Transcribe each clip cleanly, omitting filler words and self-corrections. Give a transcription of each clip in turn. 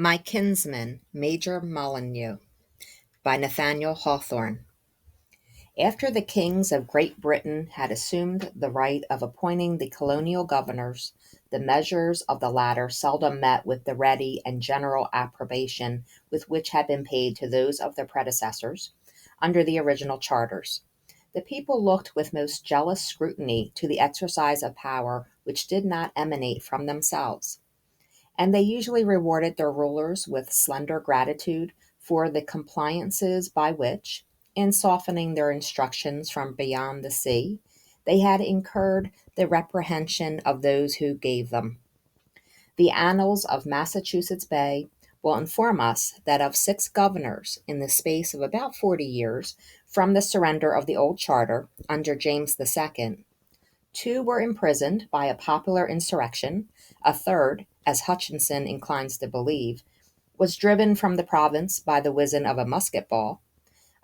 My Kinsman, Major Molineux, by Nathaniel Hawthorne. After the kings of Great Britain had assumed the right of appointing the colonial governors, the measures of the latter seldom met with the ready and general approbation with which had been paid to those of their predecessors under the original charters. The people looked with most jealous scrutiny to the exercise of power which did not emanate from themselves, and they usually rewarded their rulers with slender gratitude for the compliances by which, in softening their instructions from beyond the sea, they had incurred the reprehension of those who gave them. The annals of Massachusetts Bay will inform us that of 6 governors in the space of about 40 years from the surrender of the old charter under James II, 2 were imprisoned by a popular insurrection, a third, as Hutchinson inclines to believe, was driven from the province by the whizzing of a musket ball,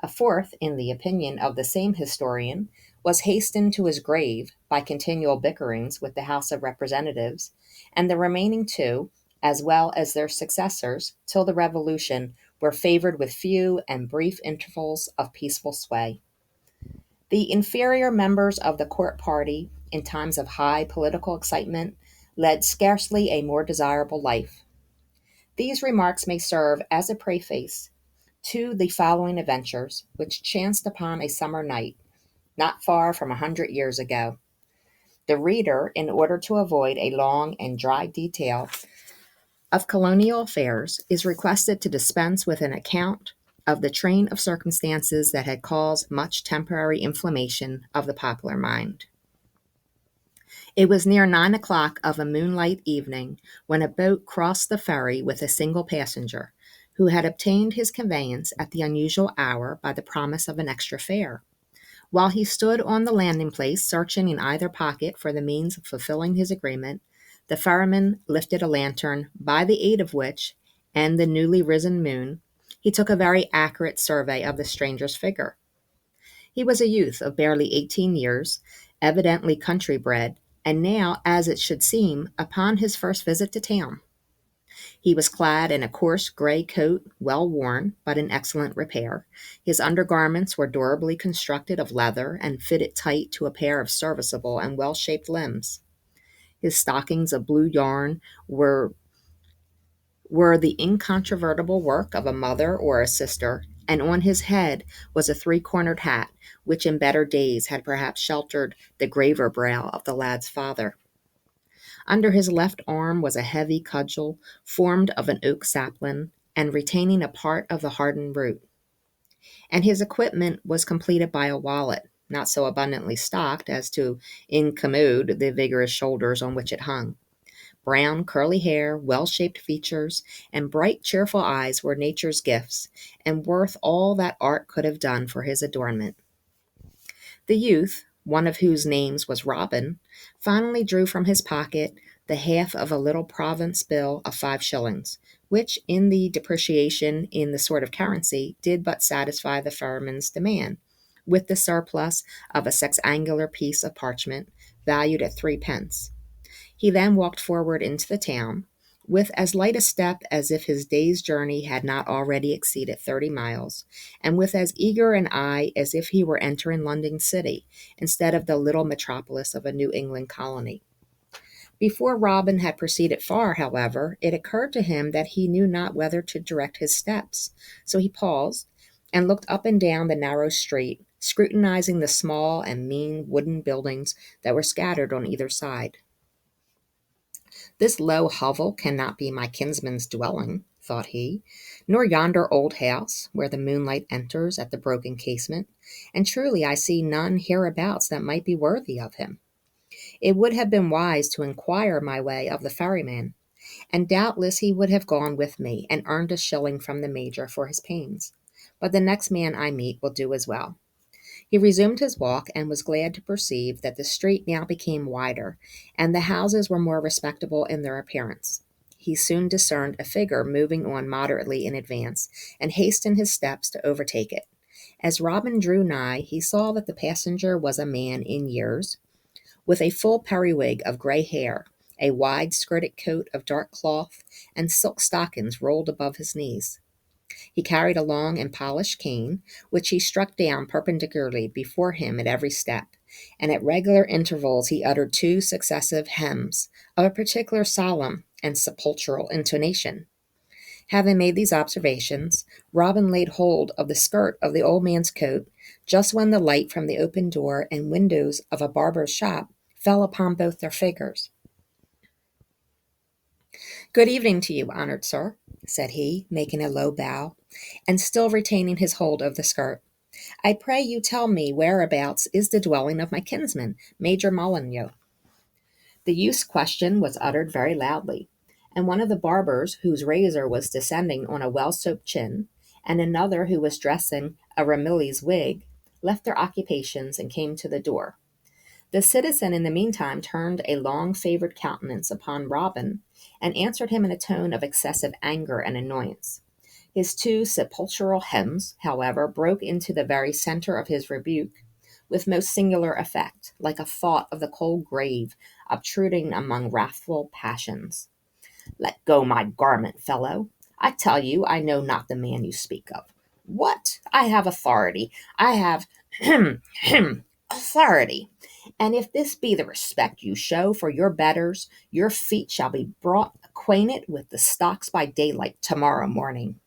a fourth, in the opinion of the same historian, was hastened to his grave by continual bickerings with the House of Representatives, and the remaining 2, as well as their successors, till the Revolution, were favored with few and brief intervals of peaceful sway. The inferior members of the court party, in times of high political excitement, led scarcely a more desirable life. These remarks may serve as a preface to the following adventures, which chanced upon a summer night, not far from 100 years ago. The reader, in order to avoid a long and dry detail of colonial affairs, is requested to dispense with an account of the train of circumstances that had caused much temporary inflammation of the popular mind. It was near 9 o'clock of a moonlight evening when a boat crossed the ferry with a single passenger, who had obtained his conveyance at the unusual hour by the promise of an extra fare. While he stood on the landing place, searching in either pocket for the means of fulfilling his agreement, the ferryman lifted a lantern, by the aid of which, and the newly risen moon, he took a very accurate survey of the stranger's figure. He was a youth of barely 18 years, evidently country bred, and now, as it should seem, upon his first visit to town. He was clad in a coarse gray coat, well worn, but in excellent repair. His undergarments were durably constructed of leather and fitted tight to a pair of serviceable and well-shaped limbs. His stockings of blue yarn were the incontrovertible work of a mother or a sister, and on his head was a 3-cornered hat, which in better days had perhaps sheltered the graver brow of the lad's father. Under his left arm was a heavy cudgel formed of an oak sapling and retaining a part of the hardened root, and his equipment was completed by a wallet, not so abundantly stocked as to incommode the vigorous shoulders on which it hung. Brown, curly hair, well-shaped features, and bright, cheerful eyes were nature's gifts, and worth all that art could have done for his adornment. The youth, one of whose names was Robin, finally drew from his pocket the half of a little province bill of 5 shillings, which, in the depreciation in the sort of currency, did but satisfy the ferryman's demand, with the surplus of a sexangular piece of parchment, valued at 3 pence. He then walked forward into the town, with as light a step as if his day's journey had not already exceeded 30 miles, and with as eager an eye as if he were entering London City, instead of the little metropolis of a New England colony. Before Robin had proceeded far, however, it occurred to him that he knew not whether to direct his steps, so he paused and looked up and down the narrow street, scrutinizing the small and mean wooden buildings that were scattered on either side. "This low hovel cannot be my kinsman's dwelling," thought he, "nor yonder old house, where the moonlight enters at the broken casement, and truly I see none hereabouts that might be worthy of him. It would have been wise to inquire my way of the ferryman, and doubtless he would have gone with me and earned a shilling from the major for his pains. But the next man I meet will do as well." He resumed his walk, and was glad to perceive that the street now became wider, and the houses were more respectable in their appearance. He soon discerned a figure moving on moderately in advance, and hastened his steps to overtake it. As Robin drew nigh, he saw that the passenger was a man in years, with a full periwig of gray hair, a wide-skirted coat of dark cloth, and silk stockings rolled above his knees. He carried a long and polished cane, which he struck down perpendicularly before him at every step, and at regular intervals he uttered two successive hems of a particular solemn and sepulchral intonation. Having made these observations, Robin laid hold of the skirt of the old man's coat just when the light from the open door and windows of a barber's shop fell upon both their figures. "Good evening to you, honored sir," said he, making a low bow, and still retaining his hold of the skirt. "I pray you tell me whereabouts is the dwelling of my kinsman, Major Molineux." The youth's question was uttered very loudly, and one of the barbers, whose razor was descending on a well-soaped chin, and another who was dressing a Ramillies wig, left their occupations and came to the door. The citizen in the meantime turned a long-favored countenance upon Robin, and answered him in a tone of excessive anger and annoyance. His two sepulchral hems, however, broke into the very centre of his rebuke, with most singular effect, like a thought of the cold grave obtruding among wrathful passions. "Let go my garment, fellow. I tell you I know not the man you speak of." "What? I have authority. I have authority. And if this be the respect you show for your betters, your feet shall be brought acquainted with the stocks by daylight tomorrow morning."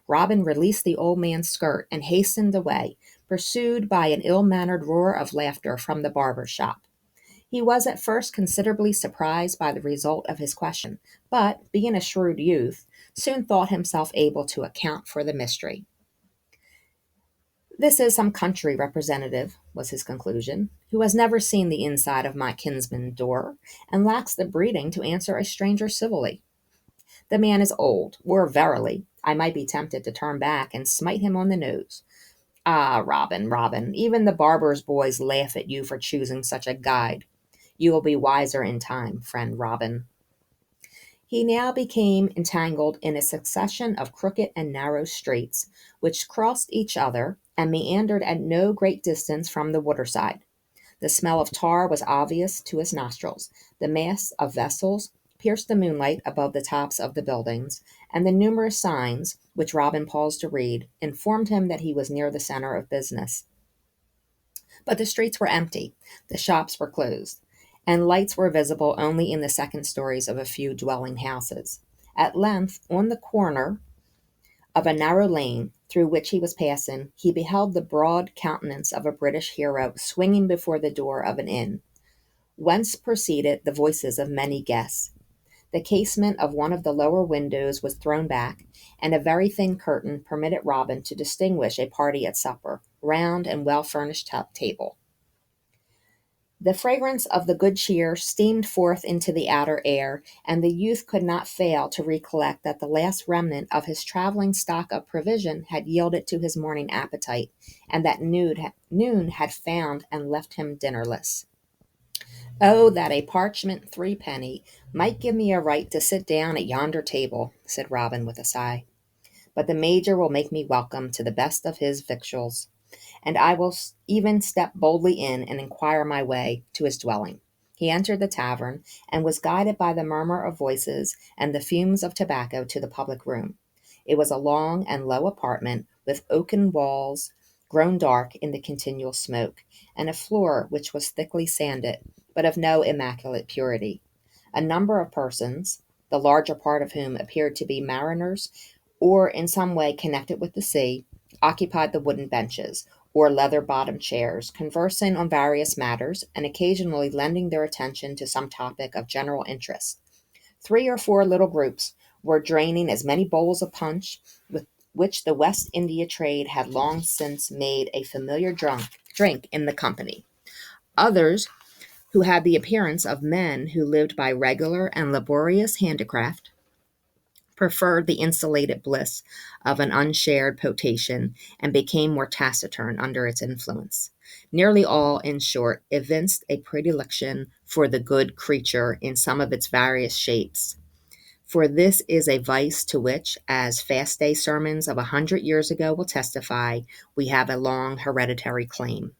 Robin released the old man's skirt and hastened away, pursued by an ill-mannered roar of laughter from the barber's shop. He was at first considerably surprised by the result of his question, but, being a shrewd youth, soon thought himself able to account for the mystery. "This is some country representative," was his conclusion, "who has never seen the inside of my kinsman's door, and lacks the breeding to answer a stranger civilly. The man is old, or verily, I might be tempted to turn back and smite him on the nose. Ah, Robin, Robin, even the barber's boys laugh at you for choosing such a guide. You will be wiser in time, friend Robin." He now became entangled in a succession of crooked and narrow streets, which crossed each other and meandered at no great distance from the waterside. The smell of tar was obvious to his nostrils. The masts of vessels pierced the moonlight above the tops of the buildings, and the numerous signs, which Robin paused to read, informed him that he was near the center of business. But the streets were empty, the shops were closed, and lights were visible only in the second stories of a few dwelling houses. At length, on the corner of a narrow lane through which he was passing, he beheld the broad countenance of a British hero swinging before the door of an inn, whence proceeded the voices of many guests. The casement of one of the lower windows was thrown back, and a very thin curtain permitted Robin to distinguish a party at supper, round and well-furnished table. The fragrance of the good cheer steamed forth into the outer air, and the youth could not fail to recollect that the last remnant of his travelling stock of provision had yielded to his morning appetite, and that noon had found and left him dinnerless. "Oh, that a parchment threepenny might give me a right to sit down at yonder table," said Robin with a sigh. "But the Major will make me welcome to the best of his victuals, and I will even step boldly in and inquire my way to his dwelling." He entered the tavern, and was guided by the murmur of voices and the fumes of tobacco to the public room. It was a long and low apartment, with oaken walls grown dark in the continual smoke, and a floor which was thickly sanded, but of no immaculate purity. A number of persons, the larger part of whom appeared to be mariners, or in some way connected with the sea, occupied the wooden benches, or leather-bottomed chairs, conversing on various matters, and occasionally lending their attention to some topic of general interest. 3 or 4 little groups were draining as many bowls of punch, with which the West India trade had long since made a familiar drink in the company. Others, who had the appearance of men who lived by regular and laborious handicraft, preferred the insulated bliss of an unshared potation, and became more taciturn under its influence. Nearly all, in short, evinced a predilection for the good creature in some of its various shapes. For this is a vice to which, as fast-day sermons of 100 years ago will testify, we have a long hereditary claim.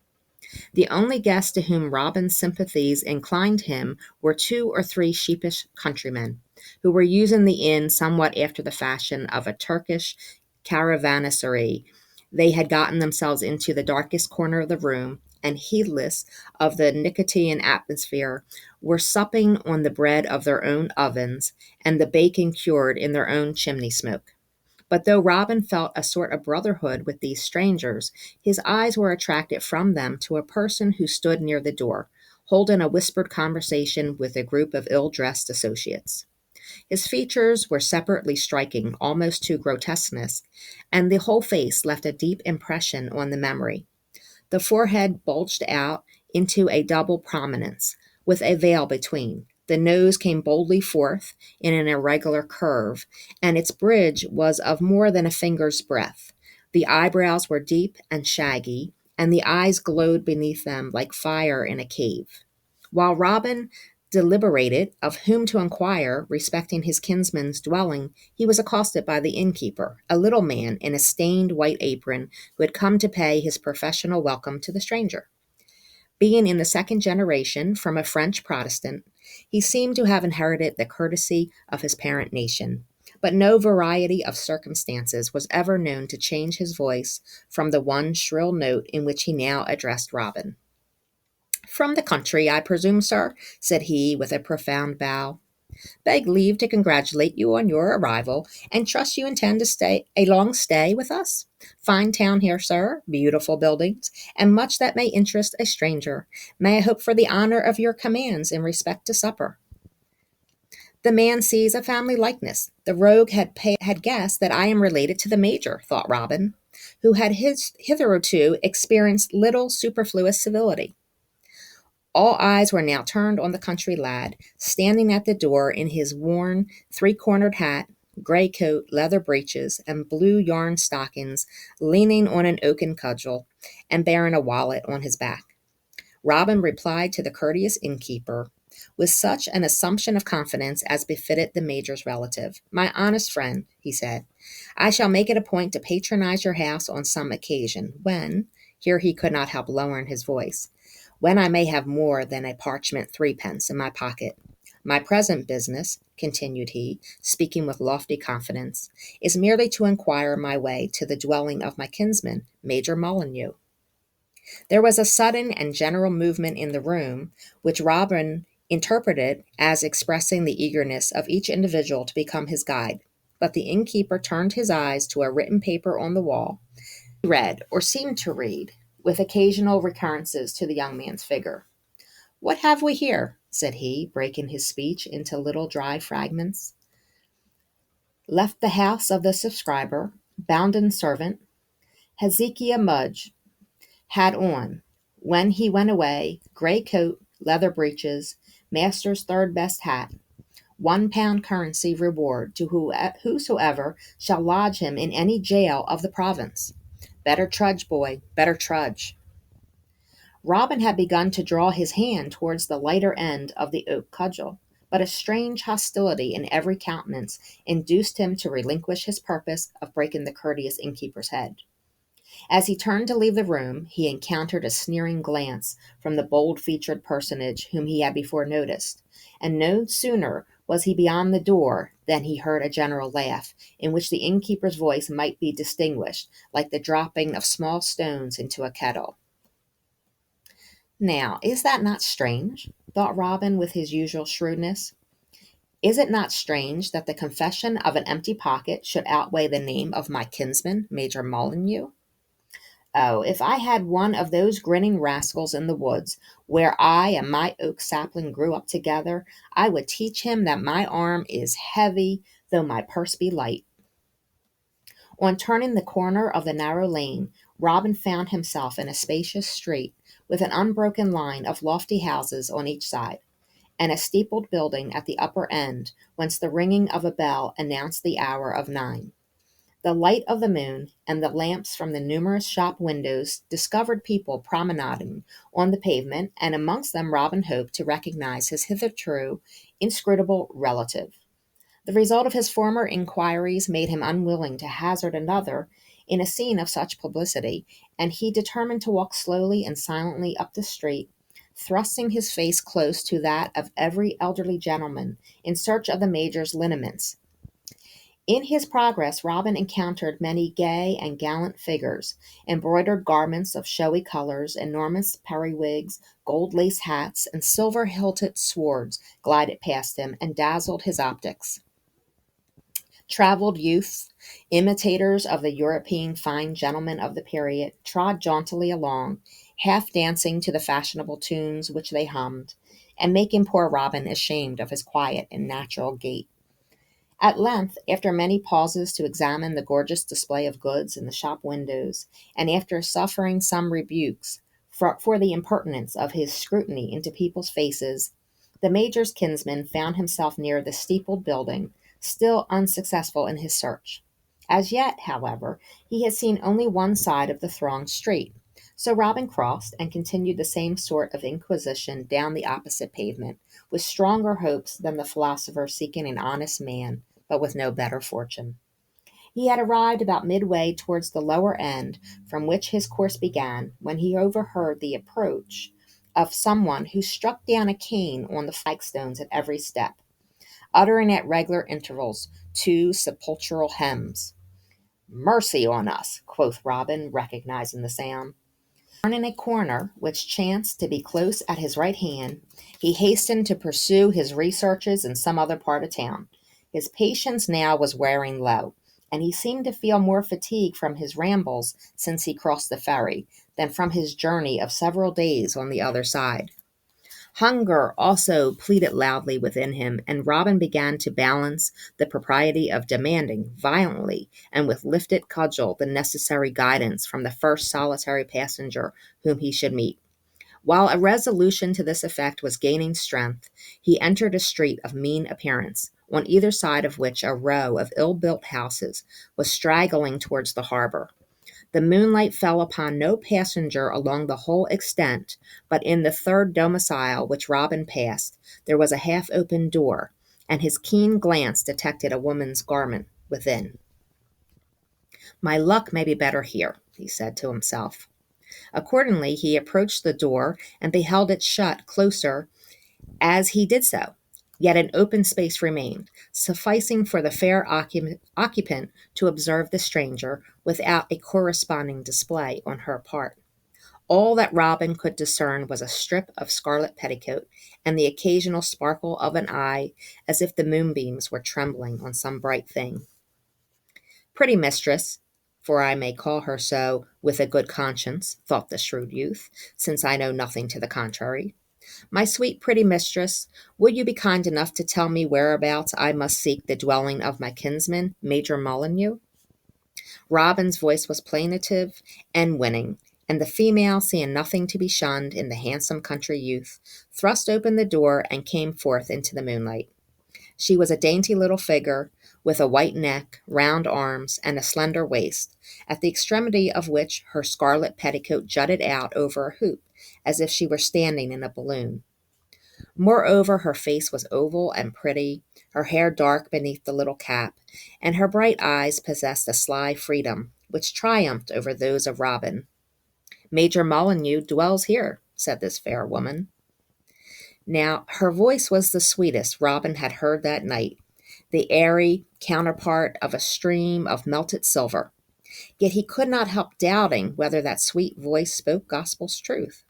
The only guests to whom Robin's sympathies inclined him were 2 or 3 sheepish countrymen, who were using the inn somewhat after the fashion of a Turkish caravanserai. They had gotten themselves into the darkest corner of the room, and heedless of the nicotine atmosphere, were supping on the bread of their own ovens and the bacon cured in their own chimney smoke. But though Robin felt a sort of brotherhood with these strangers, his eyes were attracted from them to a person who stood near the door, holding a whispered conversation with a group of ill-dressed associates. His features were separately striking, almost to grotesqueness, and the whole face left a deep impression on the memory. The forehead bulged out into a double prominence, with a veil between. The nose came boldly forth in an irregular curve, and its bridge was of more than a finger's breadth. The eyebrows were deep and shaggy, and the eyes glowed beneath them like fire in a cave. While Robin deliberated of whom to inquire respecting his kinsman's dwelling, he was accosted by the innkeeper, a little man in a stained white apron, who had come to pay his professional welcome to the stranger. Being in the second generation from a French Protestant, he seemed to have inherited the courtesy of his parent nation, but no variety of circumstances was ever known to change his voice from the one shrill note in which he now addressed Robin. "From the country, I presume, sir," said he, with a profound bow. "Beg leave to congratulate you on your arrival, and trust you intend to stay a long stay with us. Fine town here, sir, beautiful buildings, and much that may interest a stranger. May I hope for the honor of your commands in respect to supper?" The man sees a family likeness. The rogue had guessed that I am related to the major, thought Robin, who had hitherto experienced little superfluous civility. All eyes were now turned on the country lad, standing at the door in his worn, three-cornered hat, gray coat, leather breeches, and blue yarn stockings, leaning on an oaken cudgel, and bearing a wallet on his back. Robin replied to the courteous innkeeper with such an assumption of confidence as befitted the major's relative. "My honest friend," he said, "I shall make it a point to patronize your house on some occasion, when," here he could not help lowering his voice, "when I may have more than a parchment threepence in my pocket. My present business," continued he, speaking with lofty confidence, "is merely to inquire my way to the dwelling of my kinsman, Major Molineux." There was a sudden and general movement in the room, which Robin interpreted as expressing the eagerness of each individual to become his guide. But the innkeeper turned his eyes to a written paper on the wall. He read, or seemed to read, with occasional recurrences to the young man's figure. "What have we here?" said he, breaking his speech into little dry fragments. "Left the house of the subscriber, bounden servant, Hezekiah Mudge, had on, when he went away, gray coat, leather breeches, master's third best hat, £1 currency reward to whosoever shall lodge him in any jail of the province. Better trudge, boy, better trudge." Robin had begun to draw his hand towards the lighter end of the oak cudgel, but a strange hostility in every countenance induced him to relinquish his purpose of breaking the courteous innkeeper's head. As he turned to leave the room, he encountered a sneering glance from the bold-featured personage whom he had before noticed, and no sooner was he beyond the door than he heard a general laugh, in which the innkeeper's voice might be distinguished, like the dropping of small stones into a kettle. "Now, is that not strange?" thought Robin with his usual shrewdness. "Is it not strange that the confession of an empty pocket should outweigh the name of my kinsman, Major Molineux? Oh, if I had one of those grinning rascals in the woods, where I and my oak sapling grew up together, I would teach him that my arm is heavy, though my purse be light." On turning the corner of the narrow lane, Robin found himself in a spacious street, with an unbroken line of lofty houses on each side, and a steepled building at the upper end, whence the ringing of a bell announced the hour of 9. The light of the moon and the lamps from the numerous shop windows discovered people promenading on the pavement, and amongst them Robin hoped to recognize his hitherto inscrutable relative. The result of his former inquiries made him unwilling to hazard another in a scene of such publicity, and he determined to walk slowly and silently up the street, thrusting his face close to that of every elderly gentleman in search of the major's lineaments. In his progress, Robin encountered many gay and gallant figures. Embroidered garments of showy colors, enormous periwigs, gold lace hats, and silver hilted swords glided past him and dazzled his optics. Traveled youths, imitators of the European fine gentlemen of the period, trod jauntily along, half dancing to the fashionable tunes which they hummed, and making poor Robin ashamed of his quiet and natural gait. At length, after many pauses to examine the gorgeous display of goods in the shop windows, and after suffering some rebukes for the impertinence of his scrutiny into people's faces, the major's kinsman found himself near the steepled building, still unsuccessful in his search. As yet, however, he had seen only one side of the thronged street, so Robin crossed and continued the same sort of inquisition down the opposite pavement, with stronger hopes than the philosopher seeking an honest man, but with no better fortune. He had arrived about midway towards the lower end from which his course began, when he overheard the approach of someone who struck down a cane on the flagstones at every step, uttering at regular intervals two sepulchral hymns. "Mercy on us," quoth Robin, recognizing the sound. Turning a corner which chanced to be close at his right hand, he hastened to pursue his researches in some other part of town. His patience now was wearing low, and he seemed to feel more fatigue from his rambles since he crossed the ferry than from his journey of several days on the other side. Hunger also pleaded loudly within him, and Robin began to balance the propriety of demanding violently and with lifted cudgel the necessary guidance from the first solitary passenger whom he should meet. While a resolution to this effect was gaining strength, he entered a street of mean appearance, on either side of which a row of ill-built houses was straggling towards the harbor. The moonlight fell upon no passenger along the whole extent, but in the third domicile which Robin passed, there was a half-open door, and his keen glance detected a woman's garment within. "My luck may be better here," he said to himself. Accordingly, he approached the door and beheld it shut closer as he did so. Yet an open space remained, sufficing for the fair occupant to observe the stranger without a corresponding display on her part. All that Robin could discern was a strip of scarlet petticoat and the occasional sparkle of an eye, as if the moonbeams were trembling on some bright thing. "Pretty mistress, for I may call her so with a good conscience," thought the shrewd youth, "since I know nothing to the contrary. My sweet pretty mistress, would you be kind enough to tell me whereabouts I must seek the dwelling of my kinsman, Major Molineux?" Robin's voice was plaintive and winning, and the female, seeing nothing to be shunned in the handsome country youth, thrust open the door and came forth into the moonlight. She was a dainty little figure, with a white neck, round arms, and a slender waist, at the extremity of which her scarlet petticoat jutted out over a hoop, as if she were standing in a balloon. Moreover, her face was oval and pretty, her hair dark beneath the little cap, and her bright eyes possessed a sly freedom, which triumphed over those of Robin. "Major Molineux dwells here," said this fair woman. Now, her voice was the sweetest Robin had heard that night, the airy counterpart of a stream of melted silver. Yet he could not help doubting whether that sweet voice spoke gospel's truth.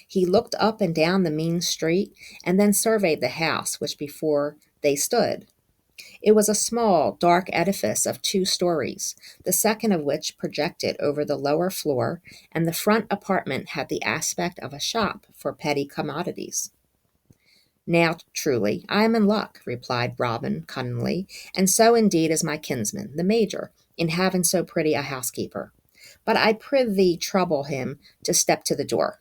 He looked up and down the mean street, and then surveyed the house which before they stood. It was a small, dark edifice of 2 stories, the second of which projected over the lower floor, and the front apartment had the aspect of a shop for petty commodities. "Now, truly, I am in luck," replied Robin cunningly, "and so indeed is my kinsman, the major, in having so pretty a housekeeper. But I prithee trouble him to step to the door.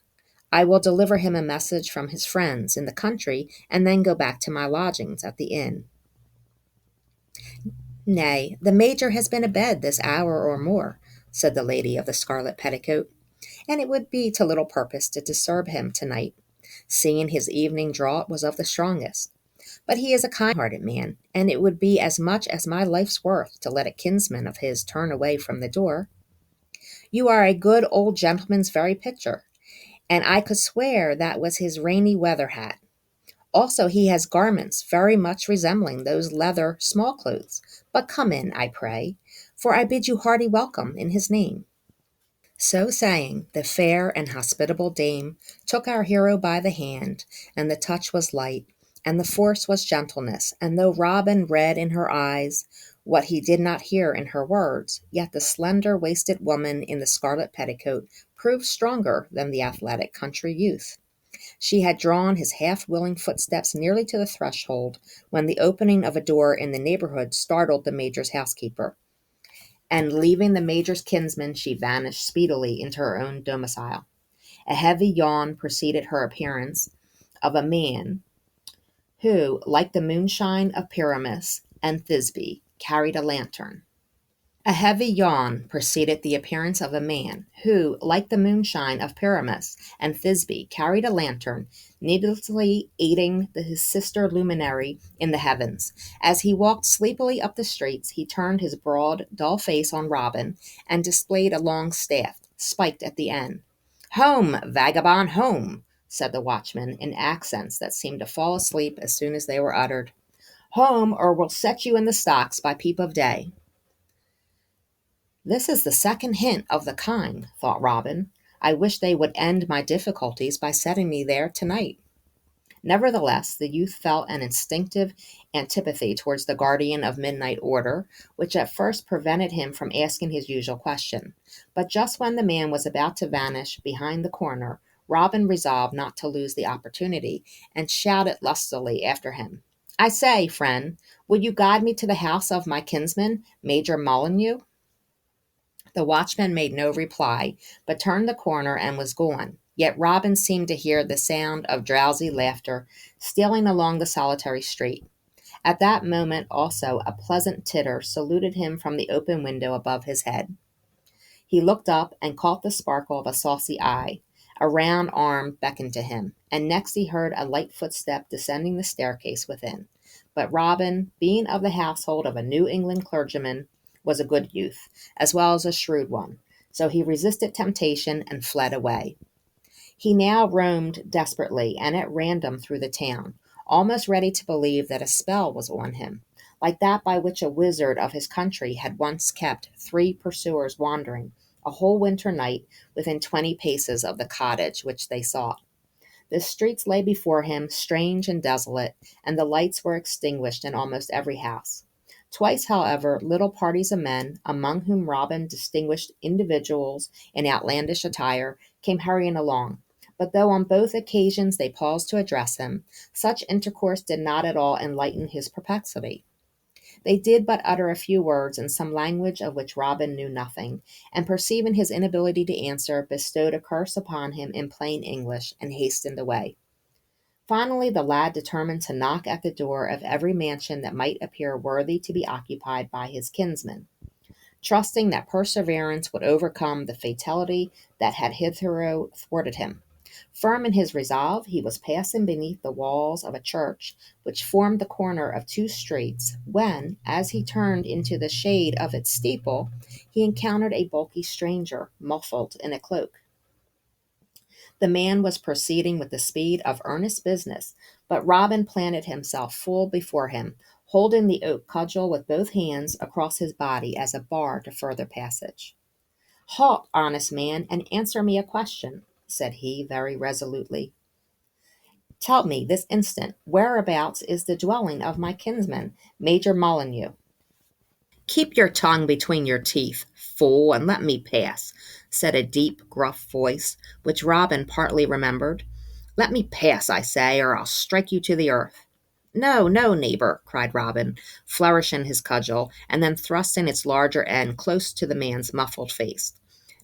I will deliver him a message from his friends in the country, and then go back to my lodgings at the inn." "Nay, the major has been abed this hour or more," said the lady of the scarlet petticoat, "and it would be to little purpose to disturb him tonight, seeing his evening draught was of the strongest. But he is a kind-hearted man, and it would be as much as my life's worth to let a kinsman of his turn away from the door. You are a good old gentleman's very picture, and I could swear that was his rainy weather hat. Also, he has garments very much resembling those leather small clothes. But come in, I pray, for I bid you hearty welcome in his name. So saying, the fair and hospitable dame took our hero by the hand, and the touch was light, and the force was gentleness, and though Robin read in her eyes what he did not hear in her words, yet the slender waisted woman in the scarlet petticoat proved stronger than the athletic country youth. She had drawn his half-willing footsteps nearly to the threshold when the opening of a door in the neighborhood startled the major's housekeeper, and leaving the major's kinsman, she vanished speedily into her own domicile. A heavy yawn preceded her appearance of a man who, like the moonshine of Pyramus and Thisbe, carried a lantern. A heavy yawn preceded the appearance of a man who, like the moonshine of Pyramus and Thisbe, carried a lantern, needlessly aiding his sister luminary in the heavens. As he walked sleepily up the streets, he turned his broad, dull face on Robin and displayed a long staff, spiked at the end. "Home, vagabond, home!" said the watchman, in accents that seemed to fall asleep as soon as they were uttered. "Home, or we'll set you in the stocks by peep of day." This is the second hint of the kind, thought Robin. I wish they would end my difficulties by setting me there tonight. Nevertheless, the youth felt an instinctive antipathy towards the guardian of midnight order, which at first prevented him from asking his usual question. But just when the man was about to vanish behind the corner, Robin resolved not to lose the opportunity, and shouted lustily after him. "I say, friend, will you guide me to the house of my kinsman, Major Molineux?" The watchman made no reply, but turned the corner and was gone. Yet Robin seemed to hear the sound of drowsy laughter stealing along the solitary street. At that moment also a pleasant titter saluted him from the open window above his head. He looked up and caught the sparkle of a saucy eye. A round arm beckoned to him, and next he heard a light footstep descending the staircase within. But Robin, being of the household of a New England clergyman, was a good youth, as well as a shrewd one, so he resisted temptation and fled away. He now roamed desperately and at random through the town, almost ready to believe that a spell was on him, like that by which a wizard of his country had once kept 3 pursuers wandering a whole winter night within 20 paces of the cottage which they sought. The streets lay before him, strange and desolate, and the lights were extinguished in almost every house. Twice, however, little parties of men, among whom Robin distinguished individuals in outlandish attire, came hurrying along. But though on both occasions they paused to address him, such intercourse did not at all enlighten his perplexity. They did but utter a few words in some language of which Robin knew nothing, and perceiving his inability to answer, bestowed a curse upon him in plain English, and hastened away. Finally, the lad determined to knock at the door of every mansion that might appear worthy to be occupied by his kinsman, trusting that perseverance would overcome the fatality that had hitherto thwarted him. Firm in his resolve, he was passing beneath the walls of a church which formed the corner of 2 streets, when, as he turned into the shade of its steeple, he encountered a bulky stranger, muffled in a cloak. The man was proceeding with the speed of earnest business, but Robin planted himself full before him, holding the oak cudgel with both hands across his body as a bar to further passage. "Halt, honest man, and answer me a question," said he very resolutely. "Tell me this instant, whereabouts is the dwelling of my kinsman, Major Molineux?" "Keep your tongue between your teeth, fool, and let me pass," said a deep, gruff voice, which Robin partly remembered. "Let me pass, I say, or I'll strike you to the earth." "No, no, neighbor," cried Robin, flourishing his cudgel, and then thrusting its larger end close to the man's muffled face.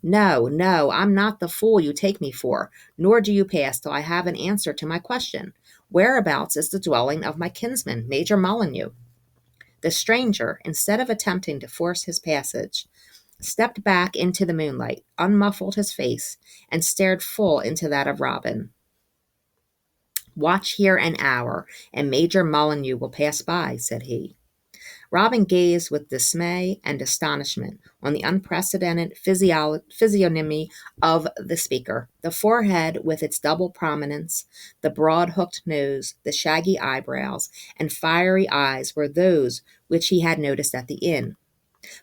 "No, no, I'm not the fool you take me for, nor do you pass till I have an answer to my question. Whereabouts is the dwelling of my kinsman, Major Molineux?" The stranger, instead of attempting to force his passage, stepped back into the moonlight, unmuffled his face, and stared full into that of Robin. "Watch here an hour, and Major Molineux will pass by," said he. Robin gazed with dismay and astonishment on the unprecedented physiognomy of the speaker. The forehead, with its double prominence, the broad hooked nose, the shaggy eyebrows, and fiery eyes were those which he had noticed at the inn.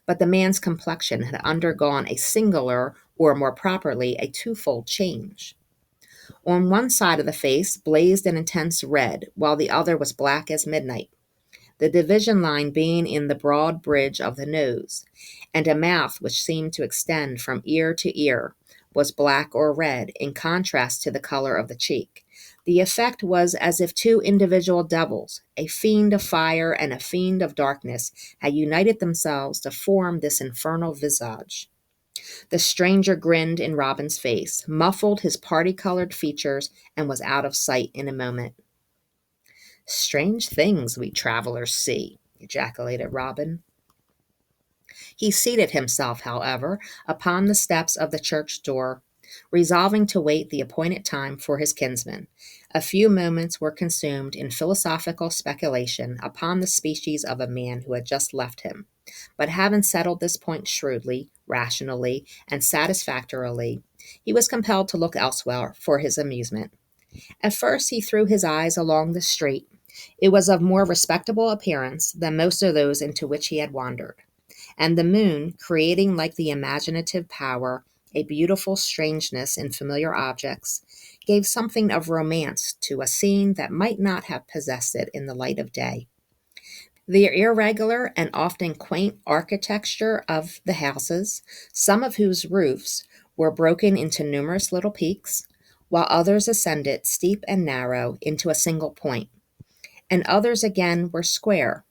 But the man's complexion had undergone a singular, or more properly, a twofold change. On one side of the face blazed an intense red, while the other was black as midnight, the division line being in the broad bridge of the nose, and a mouth which seemed to extend from ear to ear was black or red, in contrast to the color of the cheek. The effect was as if two individual devils, a fiend of fire and a fiend of darkness, had united themselves to form this infernal visage. The stranger grinned in Robin's face, muffled his party-colored features, and was out of sight in a moment. "Strange things we travelers see," ejaculated Robin. He seated himself, however, upon the steps of the church door, resolving to wait the appointed time for his kinsman. A few moments were consumed in philosophical speculation upon the species of a man who had just left him. But having settled this point shrewdly, rationally, and satisfactorily, he was compelled to look elsewhere for his amusement. At first he threw his eyes along the street. It was of more respectable appearance than most of those into which he had wandered, and the moon, creating like the imaginative power a beautiful strangeness in familiar objects, gave something of romance to a scene that might not have possessed it in the light of day. The irregular and often quaint architecture of the houses, some of whose roofs were broken into numerous little peaks, while others ascended steep and narrow into a single point, and others again were square,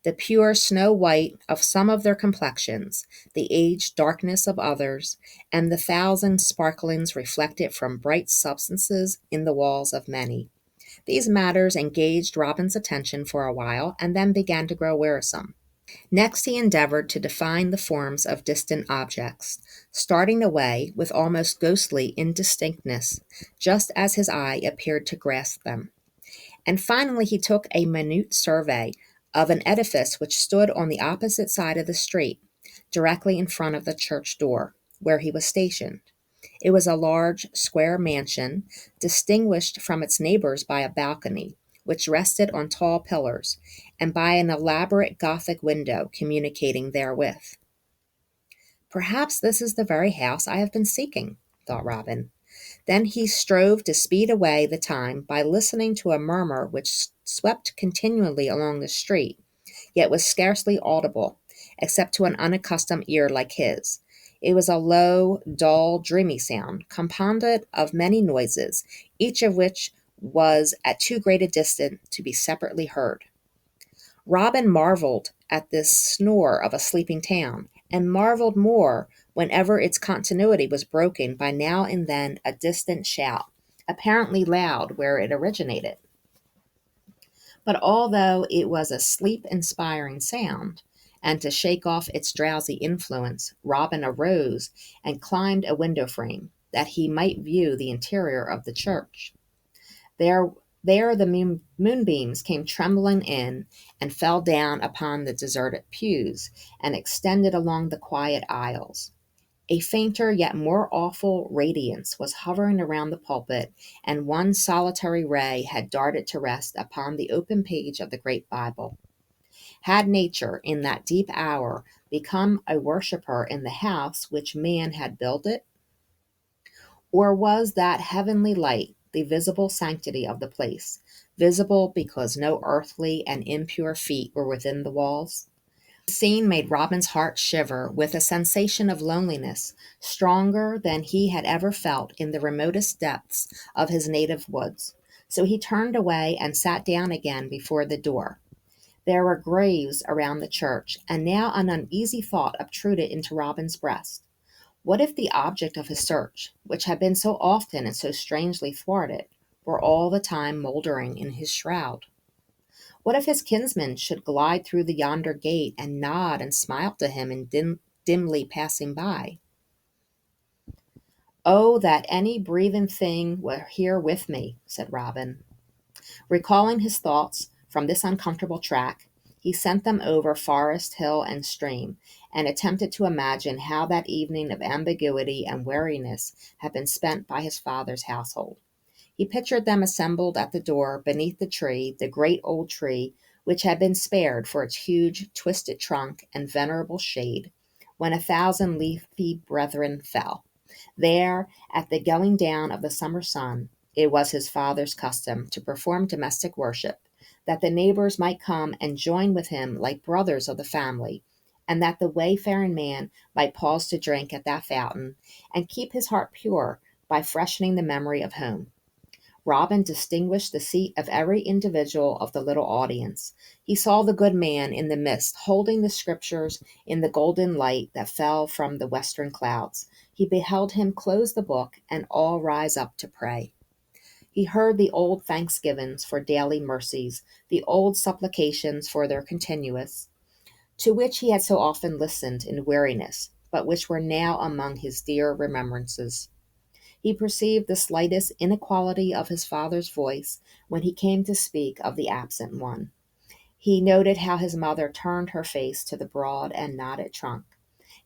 the pure snow white of some of their complexions, the aged darkness of others, and the thousand sparklings reflected from bright substances in the walls of many. These matters engaged Robin's attention for a while, and then began to grow wearisome. Next he endeavored to define the forms of distant objects, starting away with almost ghostly indistinctness, just as his eye appeared to grasp them. And finally he took a minute survey of an edifice which stood on the opposite side of the street, directly in front of the church door, where he was stationed. It was a large, square mansion, distinguished from its neighbors by a balcony, which rested on tall pillars, and by an elaborate Gothic window communicating therewith. "Perhaps this is the very house I have been seeking," thought Robin. Then he strove to speed away the time by listening to a murmur which swept continually along the street, yet was scarcely audible, except to an unaccustomed ear like his. It was a low, dull, dreamy sound, compounded of many noises, each of which was at too great a distance to be separately heard. Robin marveled at this snore of a sleeping town, and marveled more whenever its continuity was broken by now and then a distant shout, apparently loud where it originated. But although it was a sleep-inspiring sound, and to shake off its drowsy influence, Robin arose and climbed a window frame, that he might view the interior of the church. There, there the moonbeams came trembling in and fell down upon the deserted pews and extended along the quiet aisles. A fainter yet more awful radiance was hovering around the pulpit, and one solitary ray had darted to rest upon the open page of the great Bible. Had nature, in that deep hour, become a worshipper in the house which man had builded? Or was that heavenly light the visible sanctity of the place, visible because no earthly and impure feet were within the walls? The scene made Robin's heart shiver with a sensation of loneliness stronger than he had ever felt in the remotest depths of his native woods. So he turned away and sat down again before the door. There were graves around the church, and now an uneasy thought obtruded into Robin's breast. What if the object of his search, which had been so often and so strangely thwarted, were all the time mouldering in his shroud? What if his kinsman should glide through the yonder gate and nod and smile to him in dimly passing by? "Oh, that any breathing thing were here with me," said Robin. Recalling his thoughts from this uncomfortable track, He sent them over forest, hill, and stream, and attempted to imagine how that evening of ambiguity and weariness had been spent by his father's household. He pictured them assembled at the door beneath the tree, the great old tree, which had been spared for its huge, twisted trunk and venerable shade, when 1,000 leafy brethren fell. There, at the going down of the summer sun, it was his father's custom to perform domestic worship, that the neighbors might come and join with him like brothers of the family, and that the wayfaring man might pause to drink at that fountain, and keep his heart pure by freshening the memory of home. Robin distinguished the seat of every individual of the little audience. He saw the good man in the midst, holding the scriptures in the golden light that fell from the western clouds. He beheld him close the book and all rise up to pray. He heard the old thanksgivings for daily mercies, the old supplications for their continuance, to which he had so often listened in weariness, but which were now among his dear remembrances. He perceived the slightest inequality of his father's voice when he came to speak of the absent one. He noted how his mother turned her face to the broad and knotted trunk,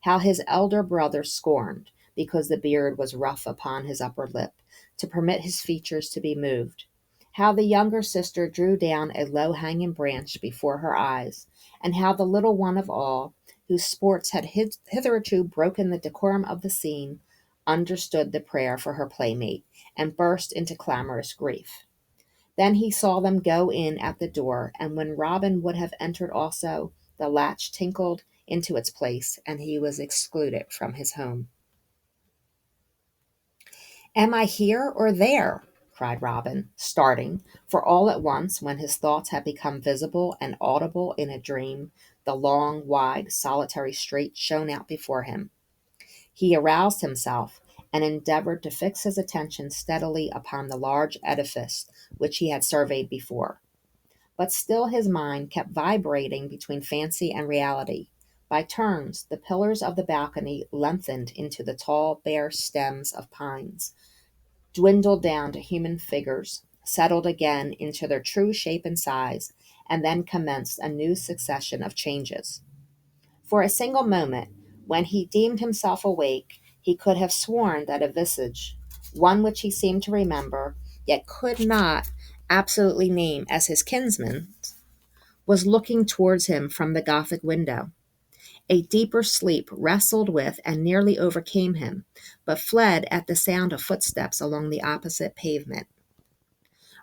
how his elder brother scorned, because the beard was rough upon his upper lip, to permit his features to be moved, how the younger sister drew down a low-hanging branch before her eyes, and how the little one of all, whose sports had hitherto broken the decorum of the scene, understood the prayer for her playmate, and burst into clamorous grief. Then he saw them go in at the door, and when Robin would have entered also, the latch tinkled into its place, and he was excluded from his home. "Am I here or there?" cried Robin, starting, for all at once, when his thoughts had become visible and audible in a dream, the long, wide, solitary street shone out before him. He aroused himself, and endeavored to fix his attention steadily upon the large edifice which he had surveyed before. But still his mind kept vibrating between fancy and reality. By turns, the pillars of the balcony lengthened into the tall, bare stems of pines, dwindled down to human figures, settled again into their true shape and size, and then commenced a new succession of changes. For a single moment, when he deemed himself awake, he could have sworn that a visage, one which he seemed to remember, yet could not absolutely name as his kinsman, was looking towards him from the Gothic window. A deeper sleep wrestled with and nearly overcame him, but fled at the sound of footsteps along the opposite pavement.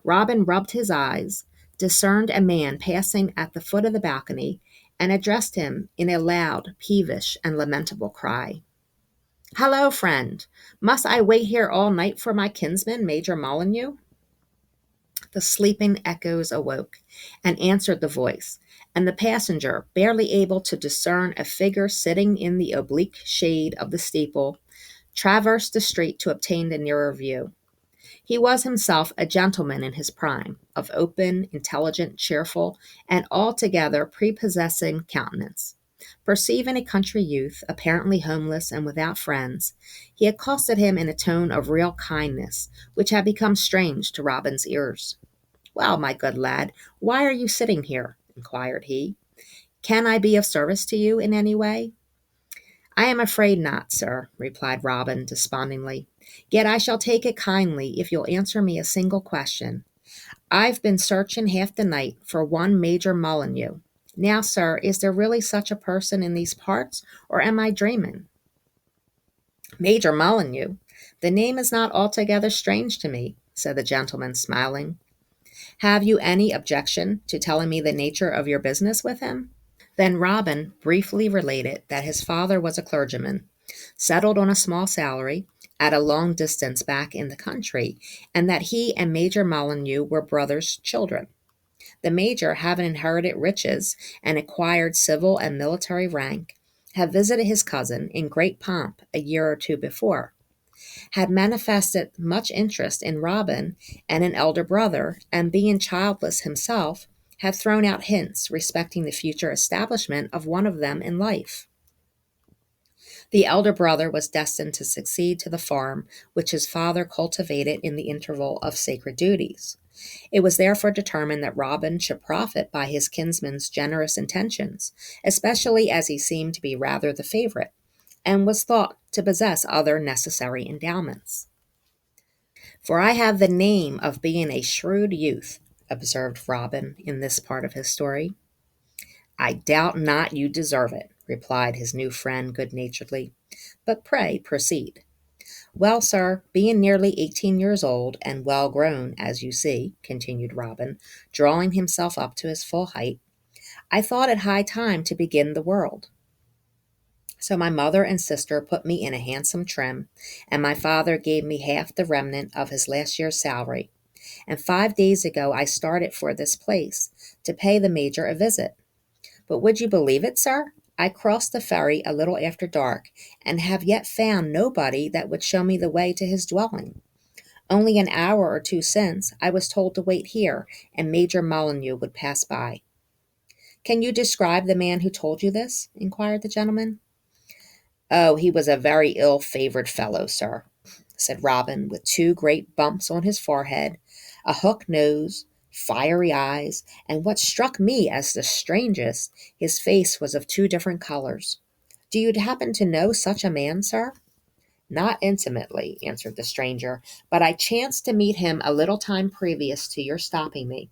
Robin rubbed his eyes, discerned a man passing at the foot of the balcony, and addressed him in a loud, peevish, and lamentable cry. "Hallo, friend! Must I wait here all night for my kinsman, Major Molineux?" The sleeping echoes awoke and answered the voice, and the passenger, barely able to discern a figure sitting in the oblique shade of the steeple, traversed the street to obtain the nearer view. He was himself a gentleman in his prime, of open, intelligent, cheerful, and altogether prepossessing countenance. Perceiving a country youth, apparently homeless and without friends, he accosted him in a tone of real kindness, which had become strange to Robin's ears. "Well, my good lad, why are you sitting here?" inquired he. "Can I be of service to you in any way?" "I am afraid not, sir," replied Robin despondingly. "Yet I shall take it kindly if you'll answer me a single question. I've been searching half the night for one Major Molineux. Now, sir, is there really such a person in these parts, or am I dreaming?" "Major Molineux? The name is not altogether strange to me," said the gentleman, smiling. "Have you any objection to telling me the nature of your business with him?" Then Robin briefly related that his father was a clergyman, settled on a small salary, at a long distance back in the country, and that he and Major Molineux were brothers' children. The major, having inherited riches and acquired civil and military rank, had visited his cousin in great pomp a year or two before, had manifested much interest in Robin and an elder brother, and being childless himself, had thrown out hints respecting the future establishment of one of them in life. The elder brother was destined to succeed to the farm which his father cultivated in the interval of sacred duties. It was therefore determined that Robin should profit by his kinsman's generous intentions, especially as he seemed to be rather the favorite, and was thought to possess other necessary endowments. "For I have the name of being a shrewd youth," observed Robin in this part of his story. "I doubt not you deserve it," replied his new friend good naturedly. "But pray proceed." "Well, sir, being nearly 18 years old, and well grown, as you see," continued Robin, drawing himself up to his full height, "I thought it high time to begin the world. So my mother and sister put me in a handsome trim, and my father gave me half the remnant of his last year's salary. And 5 days ago I started for this place, to pay the Major a visit. But would you believe it, sir? I crossed the ferry a little after dark, and have yet found nobody that would show me the way to his dwelling. Only an hour or two since, I was told to wait here, and Major Molineux would pass by." "Can you describe the man who told you this?" inquired the gentleman. "Oh, he was a very ill-favored fellow, sir," said Robin, "with two great bumps on his forehead, a hook nose, fiery eyes, and what struck me as the strangest, his face was of two different colors. Do you happen to know such a man, sir?" "Not intimately," answered the stranger, "but I chanced to meet him a little time previous to your stopping me.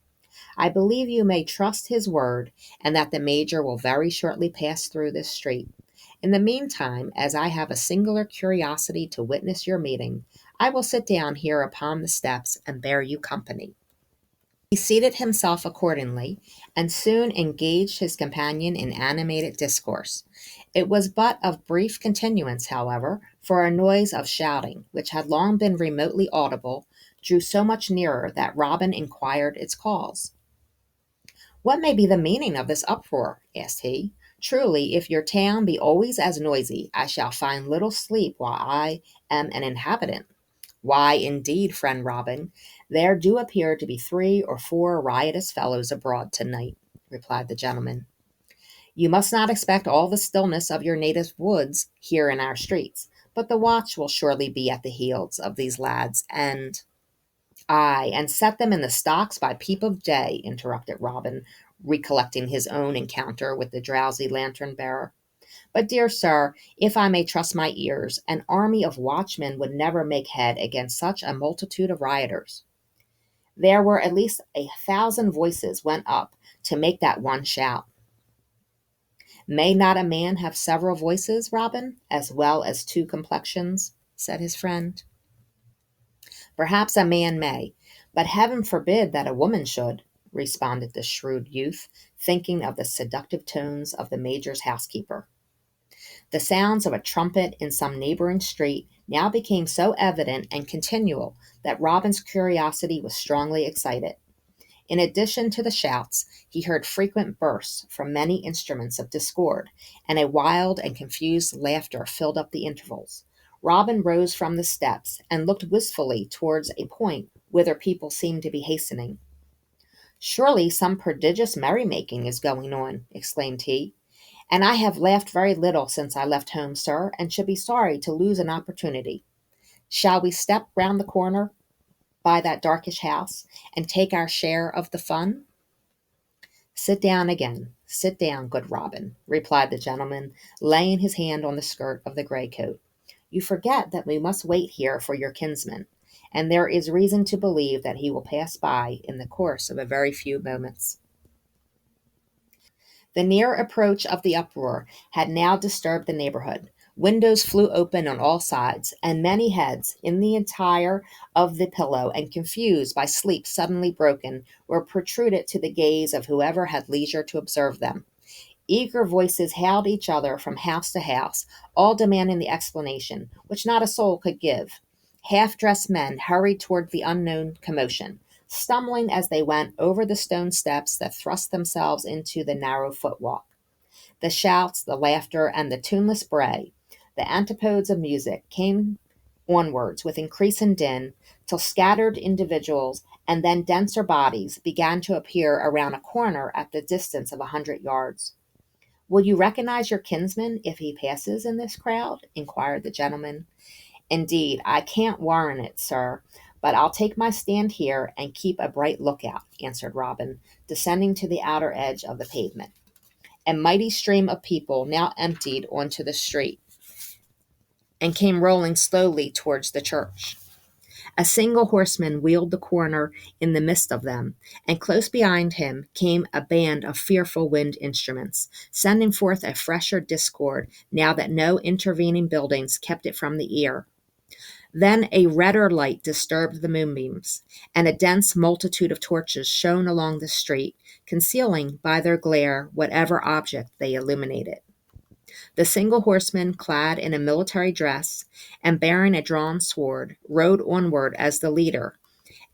I believe you may trust his word, and that the Major will very shortly pass through this street. In the meantime, as I have a singular curiosity to witness your meeting, I will sit down here upon the steps and bear you company." He seated himself accordingly, and soon engaged his companion in animated discourse. It was but of brief continuance, however, for a noise of shouting, which had long been remotely audible, drew so much nearer that Robin inquired its cause. "What may be the meaning of this uproar?" asked he. "Truly, if your town be always as noisy, I shall find little sleep while I am an inhabitant." "Why, indeed, friend Robin, there do appear to be 3 or 4 riotous fellows abroad to-night," replied the gentleman. "You must not expect all the stillness of your native woods here in our streets, but the watch will surely be at the heels of these lads, and—" "Ay, and set them in the stocks by peep of day," interrupted Robin, recollecting his own encounter with the drowsy lantern-bearer. "But, dear sir, if I may trust my ears, an army of watchmen would never make head against such a multitude of rioters." There were at least 1,000 voices went up to make that one shout. "May not a man have several voices, Robin, as well as two complexions?" said his friend. "Perhaps a man may, but heaven forbid that a woman should," responded the shrewd youth, thinking of the seductive tones of the Major's housekeeper. The sounds of a trumpet in some neighboring street now became so evident and continual that Robin's curiosity was strongly excited. In addition to the shouts, he heard frequent bursts from many instruments of discord, and a wild and confused laughter filled up the intervals. Robin rose from the steps and looked wistfully towards a point whither people seemed to be hastening. "Surely some prodigious merrymaking is going on," exclaimed he, "and I have laughed very little since I left home, sir, and should be sorry to lose an opportunity. Shall we step round the corner by that darkish house, and take our share of the fun?" "Sit down again. Sit down, good Robin," replied the gentleman, laying his hand on the skirt of the grey coat. "You forget that we must wait here for your kinsman, and there is reason to believe that he will pass by in the course of a very few moments." The near approach of the uproar had now disturbed the neighborhood. Windows flew open on all sides, and many heads, in the entire of the pillow and confused by sleep suddenly broken, were protruded to the gaze of whoever had leisure to observe them. Eager voices hailed each other from house to house, all demanding the explanation, which not a soul could give. Half-dressed men hurried toward the unknown commotion, stumbling as they went over the stone steps that thrust themselves into the narrow footwalk. The shouts, the laughter, and the tuneless bray, the antipodes of music, came onwards with increasing din, till scattered individuals and then denser bodies began to appear around a corner at the distance of 100 yards. "Will you recognize your kinsman if he passes in this crowd?" inquired the gentleman. "Indeed, I can't warrant it, sir, "But I'll take my stand here and keep a bright lookout," answered Robin, descending to the outer edge of the pavement. A mighty stream of people now emptied onto the street and came rolling slowly towards the church. A single horseman wheeled the corner in the midst of them, and close behind him came a band of fearful wind instruments, sending forth a fresher discord now that no intervening buildings kept it from the ear. Then a redder light disturbed the moonbeams, and a dense multitude of torches shone along the street, concealing by their glare whatever object they illuminated. The single horseman, clad in a military dress and bearing a drawn sword, rode onward as the leader,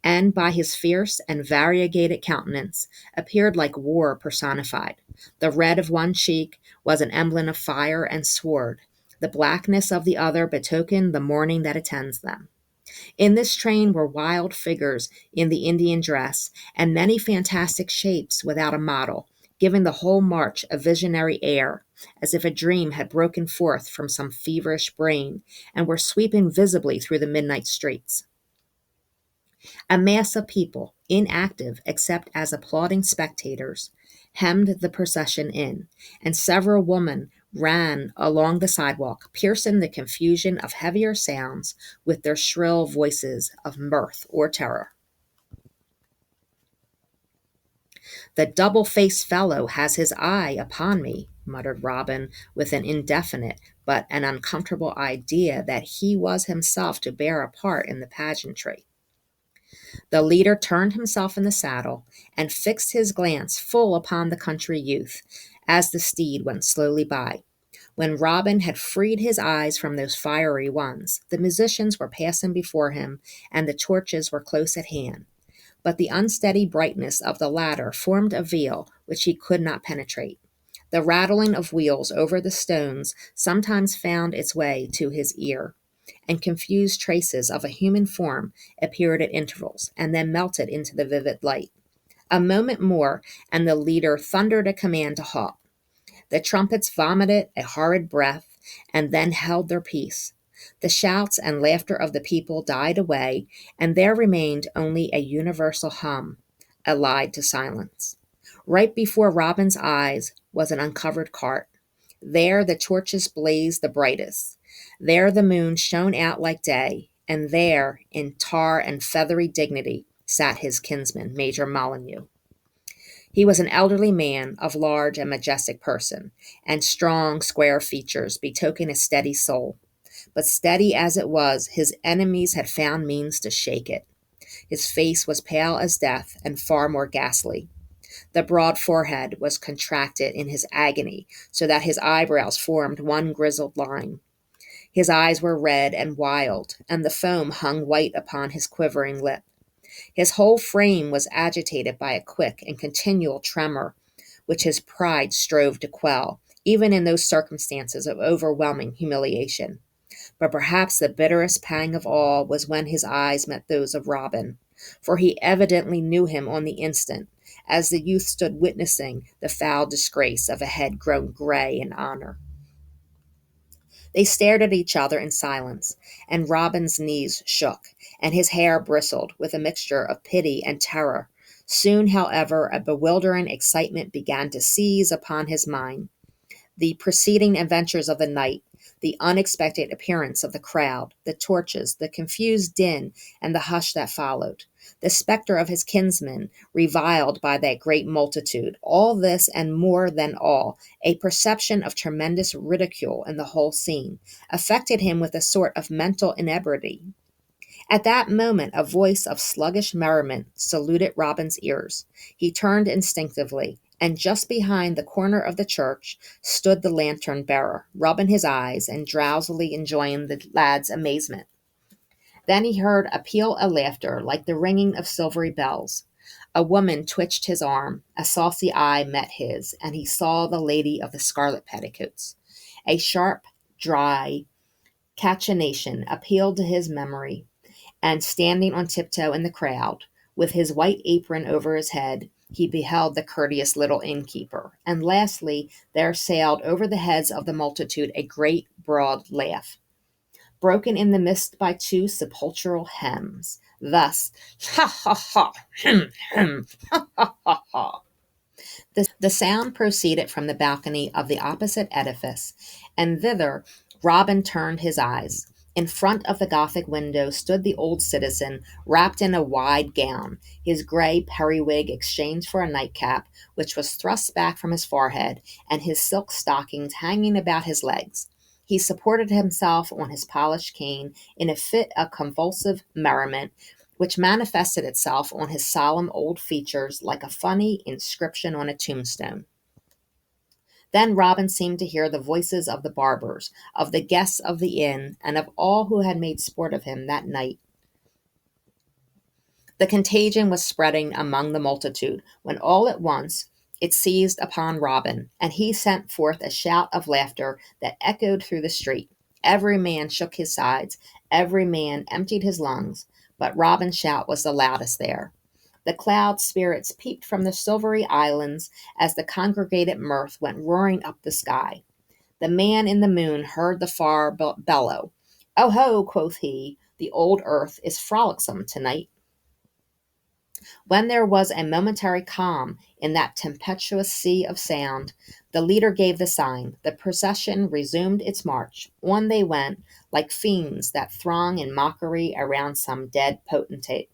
and by his fierce and variegated countenance appeared like war personified. The red of one cheek was an emblem of fire and sword. The blackness of the other betokened the mourning that attends them. In this train were wild figures in the Indian dress, and many fantastic shapes without a model, giving the whole march a visionary air, as if a dream had broken forth from some feverish brain, and were sweeping visibly through the midnight streets. A mass of people, inactive except as applauding spectators, hemmed the procession in, and several women ran along the sidewalk, piercing the confusion of heavier sounds with their shrill voices of mirth or terror. "The double-faced fellow has his eye upon me," muttered Robin, with an indefinite but an uncomfortable idea that he was himself to bear a part in the pageantry. The leader turned himself in the saddle and fixed his glance full upon the country youth as the steed went slowly by. When Robin had freed his eyes from those fiery ones, the musicians were passing before him, and the torches were close at hand. But the unsteady brightness of the latter formed a veil which he could not penetrate. The rattling of wheels over the stones sometimes found its way to his ear, and confused traces of a human form appeared at intervals, and then melted into the vivid light. A moment more, and the leader thundered a command to halt. The trumpets vomited a horrid breath, and then held their peace. The shouts and laughter of the people died away, and there remained only a universal hum, allied to silence. Right before Robin's eyes was an uncovered cart. There the torches blazed the brightest. There the moon shone out like day, and there, in tar and feathery dignity, sat his kinsman, Major Molineux. He was an elderly man of large and majestic person, and strong, square features betokening a steady soul. But steady as it was, his enemies had found means to shake it. His face was pale as death and far more ghastly. The broad forehead was contracted in his agony, so that his eyebrows formed one grizzled line. His eyes were red and wild, and the foam hung white upon his quivering lip. His whole frame was agitated by a quick and continual tremor, which his pride strove to quell, even in those circumstances of overwhelming humiliation. But perhaps the bitterest pang of all was when his eyes met those of Robin, for he evidently knew him on the instant, as the youth stood witnessing the foul disgrace of a head grown gray in honor. They stared at each other in silence, and Robin's knees shook, and his hair bristled with a mixture of pity and terror. Soon, however, a bewildering excitement began to seize upon his mind. The preceding adventures of the night, the unexpected appearance of the crowd, the torches, the confused din, and the hush that followed, the specter of his kinsman, reviled by that great multitude, all this and more than all, a perception of tremendous ridicule in the whole scene, affected him with a sort of mental inebriety. At that moment a voice of sluggish merriment saluted Robin's ears. He turned instinctively, and just behind the corner of the church stood the lantern-bearer, rubbing his eyes and drowsily enjoying the lad's amazement. Then he heard a peal of laughter like the ringing of silvery bells. A woman twitched his arm, a saucy eye met his, and he saw the lady of the scarlet petticoats. A sharp, dry cachinnation appealed to his memory, and standing on tiptoe in the crowd, with his white apron over his head, he beheld the courteous little innkeeper. And lastly, there sailed over the heads of the multitude a great broad laugh, broken in the midst by two sepulchral hems, Thus, ha ha ha, ha ha ha ha. The sound proceeded from the balcony of the opposite edifice, and thither Robin turned his eyes. In front of the Gothic window stood the old citizen, wrapped in a wide gown, his grey periwig exchanged for a nightcap, which was thrust back from his forehead, and his silk stockings hanging about his legs. He supported himself on his polished cane in a fit of convulsive merriment, which manifested itself on his solemn old features like a funny inscription on a tombstone. Then Robin seemed to hear the voices of the barbers, of the guests of the inn, and of all who had made sport of him that night. The contagion was spreading among the multitude, when all at once it seized upon Robin, and he sent forth a shout of laughter that echoed through the street. Every man shook his sides, every man emptied his lungs, but Robin's shout was the loudest there. The cloud spirits peeped from the silvery islands as the congregated mirth went roaring up the sky. The man in the moon heard the far bellow. "Oh ho," quoth he, "the old earth is frolicsome tonight." When there was a momentary calm in that tempestuous sea of sound, the leader gave the sign. The procession resumed its march. On they went, like fiends that throng in mockery around some dead potentate.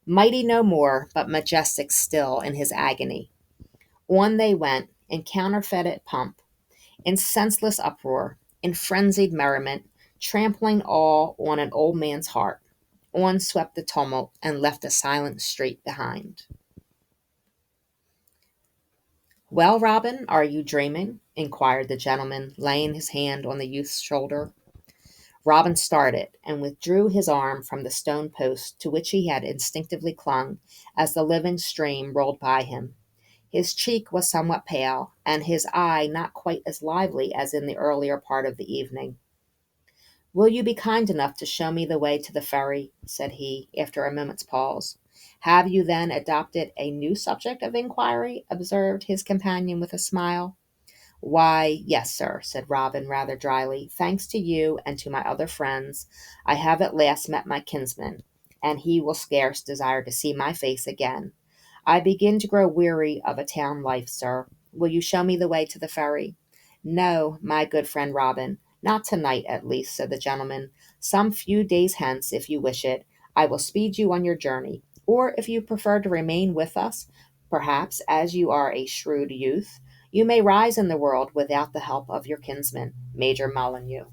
Mighty no more, but majestic still in his agony. On they went, in counterfeited pomp, in senseless uproar, in frenzied merriment, trampling all on an old man's heart. On swept the tumult and left a silent street behind. "Well, Robin, are you dreaming?" inquired the gentleman, laying his hand on the youth's shoulder. Robin started, and withdrew his arm from the stone post to which he had instinctively clung as the living stream rolled by him. His cheek was somewhat pale, and his eye not quite as lively as in the earlier part of the evening. "Will you be kind enough to show me the way to the ferry?" said he, after a moment's pause. "Have you then adopted a new subject of inquiry?" observed his companion with a smile. "Why, yes, sir," said Robin, rather dryly. "Thanks to you and to my other friends, I have at last met my kinsman, and he will scarce desire to see my face again. I begin to grow weary of a town life, sir. Will you show me the way to the ferry?" "No, my good friend Robin, not tonight at least," said the gentleman. "Some few days hence, if you wish it, I will speed you on your journey. Or if you prefer to remain with us, perhaps, as you are a shrewd youth, you may rise in the world without the help of your kinsman, Major Molineux."